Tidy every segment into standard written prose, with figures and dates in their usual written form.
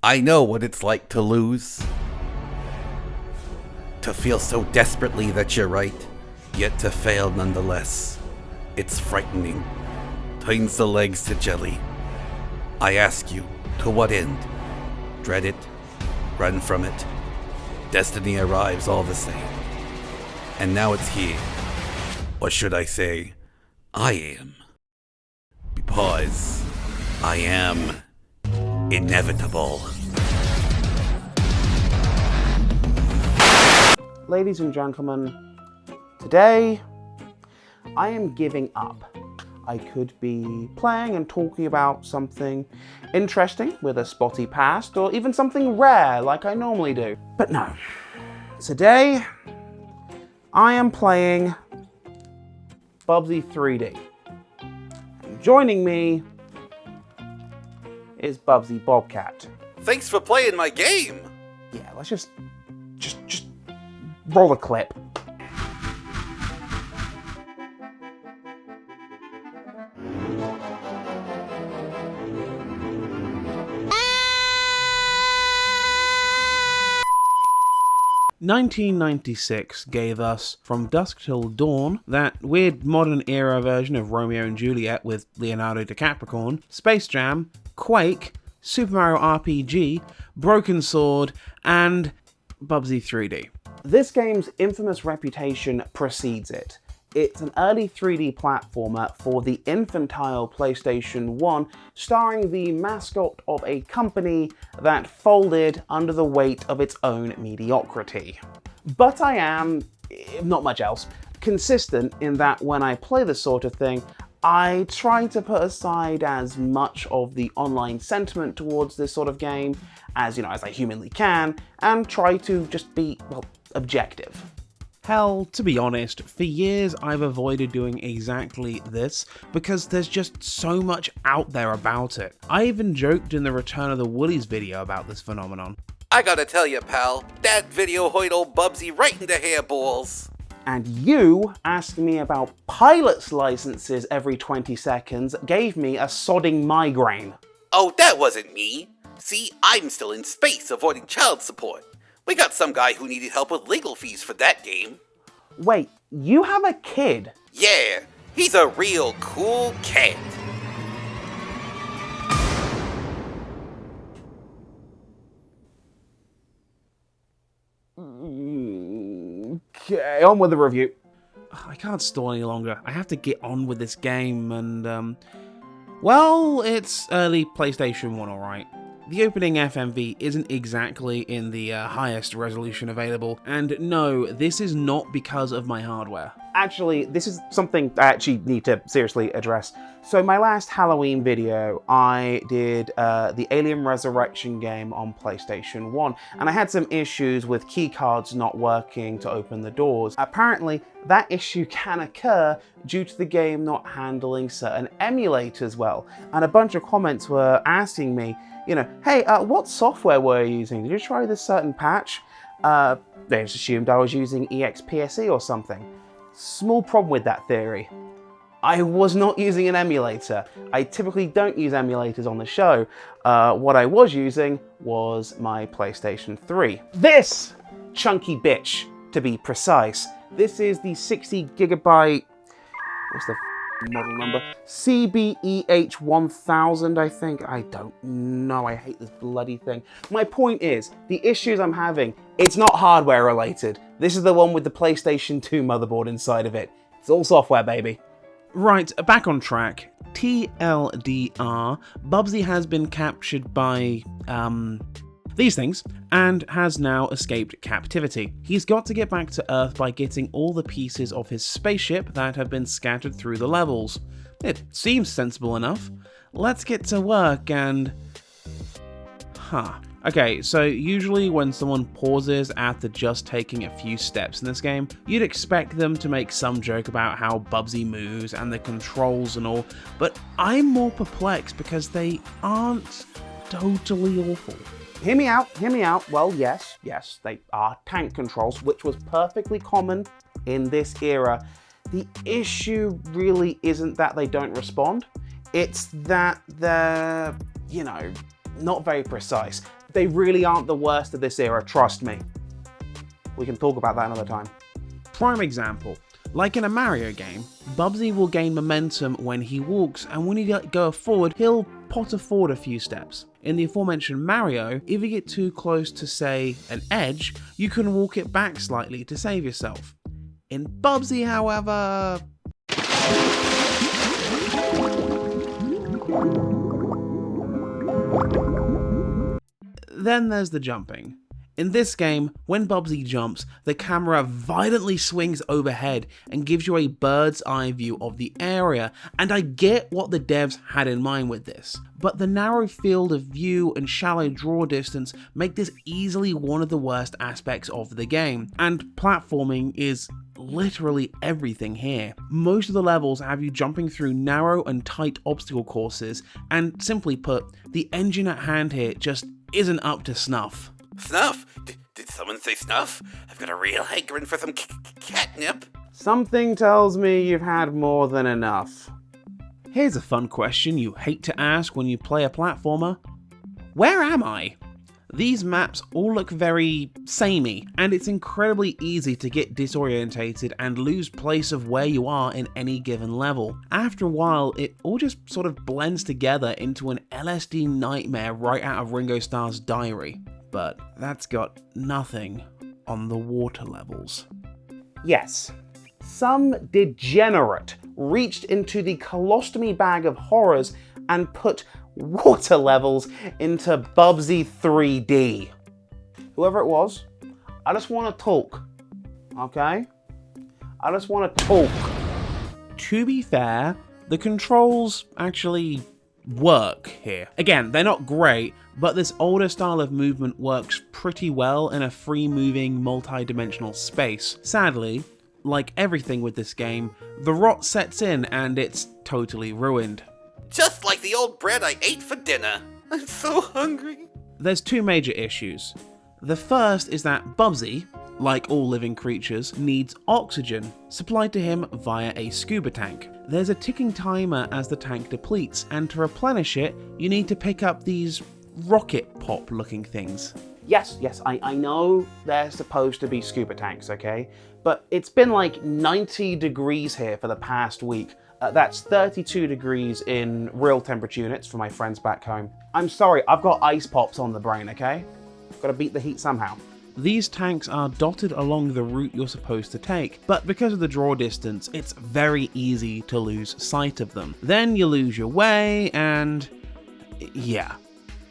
I know what it's like to lose. To feel so desperately that you're right, yet to fail nonetheless. It's frightening. Turns the legs to jelly. I ask you, to what end? Dread it? Run from it? Destiny arrives all the same. And now it's here. Or should I say, I am. Because I am inevitable. Ladies and gentlemen, today I am giving up. I could be playing and talking about something interesting with a spotty past, or even something rare like I normally do. But no, today I am playing Bubsy 3D. And joining me is Bubsy Bobcat. Thanks for playing my game! Yeah, let's just roll a clip. "1996 gave us From Dusk Till Dawn, that weird modern era version of Romeo and Juliet with Leonardo DiCaprio, Space Jam, Quake, Super Mario RPG, Broken Sword, and Bubsy 3D. This game's infamous reputation precedes it. It's an early 3D platformer for the infantile PlayStation 1, starring the mascot of a company that folded under the weight of its own mediocrity. But I am, if not much else, consistent in that when I play this sort of thing, I try to put aside as much of the online sentiment towards this sort of game as I humanly can, and try to just be, well, objective. Hell, to be honest, for years I've avoided doing exactly this because there's just so much out there about it. I even joked in the Return of the Woolies video about this phenomenon. I gotta tell you, pal, that video hoid old Bubsy right into hairballs. And you asking me about pilot's licenses every 20 seconds gave me a sodding migraine. Oh, that wasn't me. See, I'm still in space avoiding child support. We got some guy who needed help with legal fees for that game. Wait, you have a kid? Yeah, he's a real cool cat. Okay, on with the review. I can't stall any longer. I have to get on with this game, and, well, it's early PlayStation 1, alright. The opening FMV isn't exactly in the highest resolution available, and no, this is not because of my hardware. Actually, this is something I actually need to seriously address. So my last Halloween video, I did the Alien Resurrection game on PlayStation 1, and I had some issues with keycards not working to open the doors. Apparently, that issue can occur due to the game not handling certain emulators well, and a bunch of comments were asking me, hey, what software were you using? Did you try this certain patch? They just assumed I was using EXPSE or something. Small problem with that theory. I was not using an emulator. I typically don't use emulators on the show. What I was using was my PlayStation 3. This chunky bitch, to be precise. This is the 60 gigabyte, what's the model number? CBEH1000, I think. I don't know. I hate this bloody thing. My point is, the issues I'm having, it's not hardware related. This is the one with the PlayStation 2 motherboard inside of it. It's all software, baby. Right, back on track. TLDR, Bubsy has been captured by, these things, and has now escaped captivity. He's got to get back to Earth by getting all the pieces of his spaceship that have been scattered through the levels. It seems sensible enough. Let's get to work and... Okay, so usually when someone pauses after just taking a few steps in this game, you'd expect them to make some joke about how Bubsy moves and the controls and all, but I'm more perplexed because they aren't totally awful. Hear me out, hear me out. Well, yes, they are tank controls, which was perfectly common in this era. The issue really isn't that they don't respond, it's that they're, not very precise. they really aren't the worst of this era, trust me. We can talk about that another time. Prime example. Like in a Mario game, Bubsy will gain momentum when he walks, and when you go forward, he'll potter forward a few steps. In the aforementioned Mario, if you get too close to, say, an edge, you can walk it back slightly to save yourself. In Bubsy, however... Then there's the jumping. In this game, when Bubsy jumps, the camera violently swings overhead and gives you a bird's eye view of the area, and I get what the devs had in mind with this. But the narrow field of view and shallow draw distance make this easily one of the worst aspects of the game, and platforming is literally everything here. Most of the levels have you jumping through narrow and tight obstacle courses, and simply put, the engine at hand here just isn't up to snuff. Snuff? Did someone say snuff? I've got a real hankering for some catnip. Something tells me you've had more than enough. Here's a fun question you hate to ask when you play a platformer. Where am I? These maps all look very samey, and it's incredibly easy to get disorientated and lose place of where you are in any given level. After a while, it all just sort of blends together into an LSD nightmare right out of Ringo Starr's diary. But that's got nothing on the water levels. Yes, some degenerate reached into the colostomy bag of horrors and put water levels into Bubsy 3D. Whoever it was, I just want to talk, okay? I just want to talk. To be fair, the controls actually work here. Again, they're not great, but this older style of movement works pretty well in a free-moving, multi-dimensional space. Sadly, like everything with this game, the rot sets in and it's totally ruined. Just like the old bread I ate for dinner. I'm so hungry. There's two major issues. The first is that Bubsy, like all living creatures, needs oxygen supplied to him via a scuba tank. There's a ticking timer as the tank depletes, and to replenish it, you need to pick up these rocket pop looking things. Yes, I know they're supposed to be scuba tanks, okay? But it's been like 90 degrees here for the past week. That's 32 degrees in real temperature units for my friends back home. I'm sorry, I've got ice pops on the brain, okay? Gotta beat the heat somehow. These tanks are dotted along the route you're supposed to take, but because of the draw distance, it's very easy to lose sight of them. Then you lose your way, and yeah.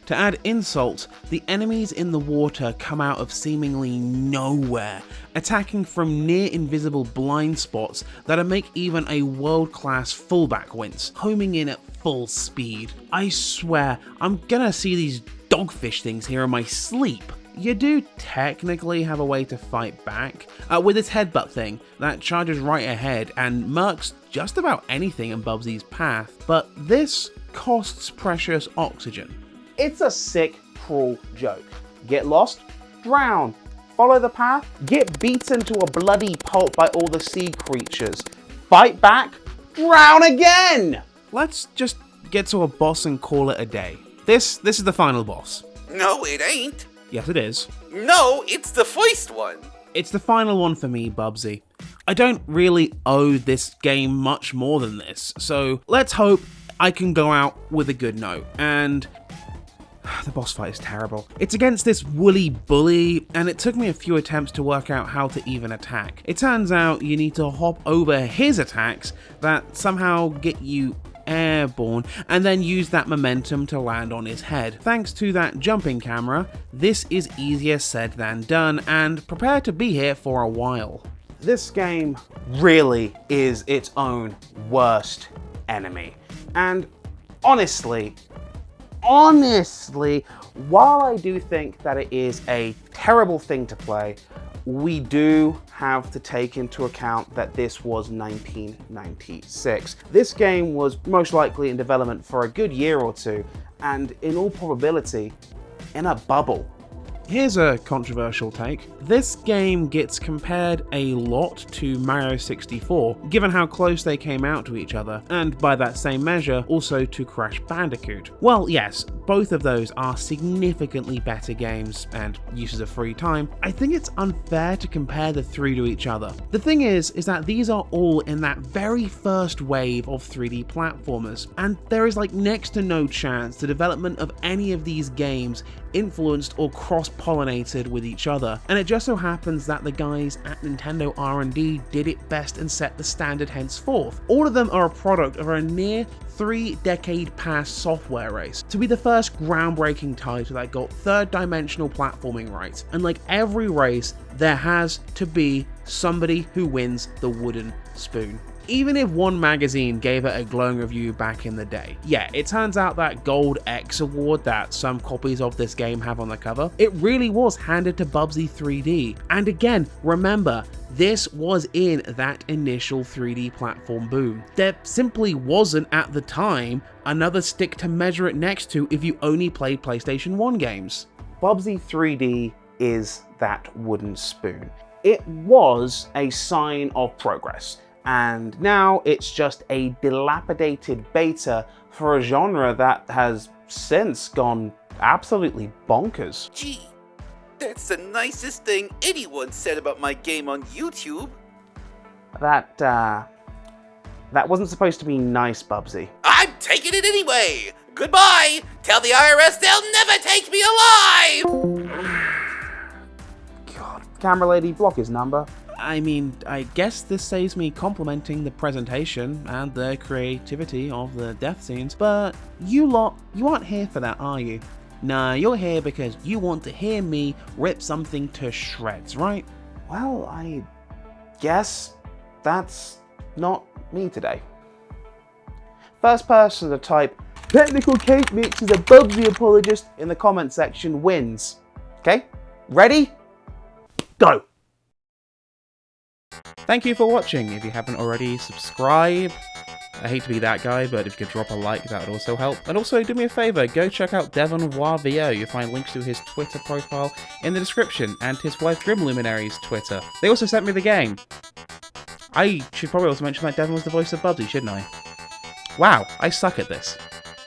To add insult, the enemies in the water come out of seemingly nowhere, attacking from near invisible blind spots that'll make even a world-class fullback wince, homing in at full speed. I swear, I'm gonna see these dogfish things here in my sleep. You do technically have a way to fight back, with this headbutt thing that charges right ahead and murks just about anything in Bubsy's path, but this costs precious oxygen. It's a sick, cruel joke. Get lost, drown. Follow the path, get beaten to a bloody pulp by all the sea creatures. Fight back, drown again! Let's just get to a boss and call it a day. This is the final boss. No, it ain't. Yes, it is. No, it's the first one. It's the final one for me, Bubsy. I don't really owe this game much more than this, so let's hope I can go out with a good note. And the boss fight is terrible. It's against this woolly bully, and it took me a few attempts to work out how to even attack. It turns out you need to hop over his attacks that somehow get you airborne, and then use that momentum to land on his head. Thanks to that jumping camera, this is easier said than done, and prepare to be here for a while. This game really is its own worst enemy. And honestly, while I do think that it is a terrible thing to play, we do have to take into account that this was 1996. This game was most likely in development for a good year or two, and in all probability, in a bubble. Here's a controversial take. This game gets compared a lot to Mario 64, given how close they came out to each other, and by that same measure, also to Crash Bandicoot. Well, yes, both of those are significantly better games and uses of free time. I think it's unfair to compare the three to each other. The thing is that these are all in that very first wave of 3D platformers, and there is like next to no chance the development of any of these games influenced or cross-pollinated with each other, and it just so happens that the guys at Nintendo R&D did it best and set the standard henceforth. All of them are a product of a near 3-decade past software race to be the first groundbreaking title that got third-dimensional platforming right, and like every race, there has to be somebody who wins the wooden spoon. Even if one magazine gave it a glowing review back in the day. Yeah, it turns out that Gold X award that some copies of this game have on the cover, it really was handed to Bubsy 3D. And again, remember, this was in that initial 3D platform boom. There simply wasn't at the time another stick to measure it next to if you only played PlayStation 1 games. Bubsy 3D is that wooden spoon. It was a sign of progress, and now it's just a dilapidated beta for a genre that has since gone absolutely bonkers. Gee, that's the nicest thing anyone said about my game on YouTube. That wasn't supposed to be nice, Bubsy. I'm taking it anyway! Goodbye! Tell the IRS they'll never take me alive! God, camera lady, block his number. I mean, I guess this saves me complimenting the presentation and the creativity of the death scenes, but you lot, you aren't here for that, are you? Nah, you're here because you want to hear me rip something to shreds, right? Well, I guess that's not me today. First person to type TechnicalCakeMix is a Bubsy apologist in the comment section wins. Okay? Ready? Go! Thank you for watching. If you haven't already, subscribe. I hate to be that guy, but if you could drop a like, that would also help. And also, do me a favor, go check out DevonVoix. You'll find links to his Twitter profile in the description, and his wife Grim Luminary's Twitter. They also sent me the game. I should probably also mention that Devon was the voice of Bubsy, shouldn't I? Wow, I suck at this.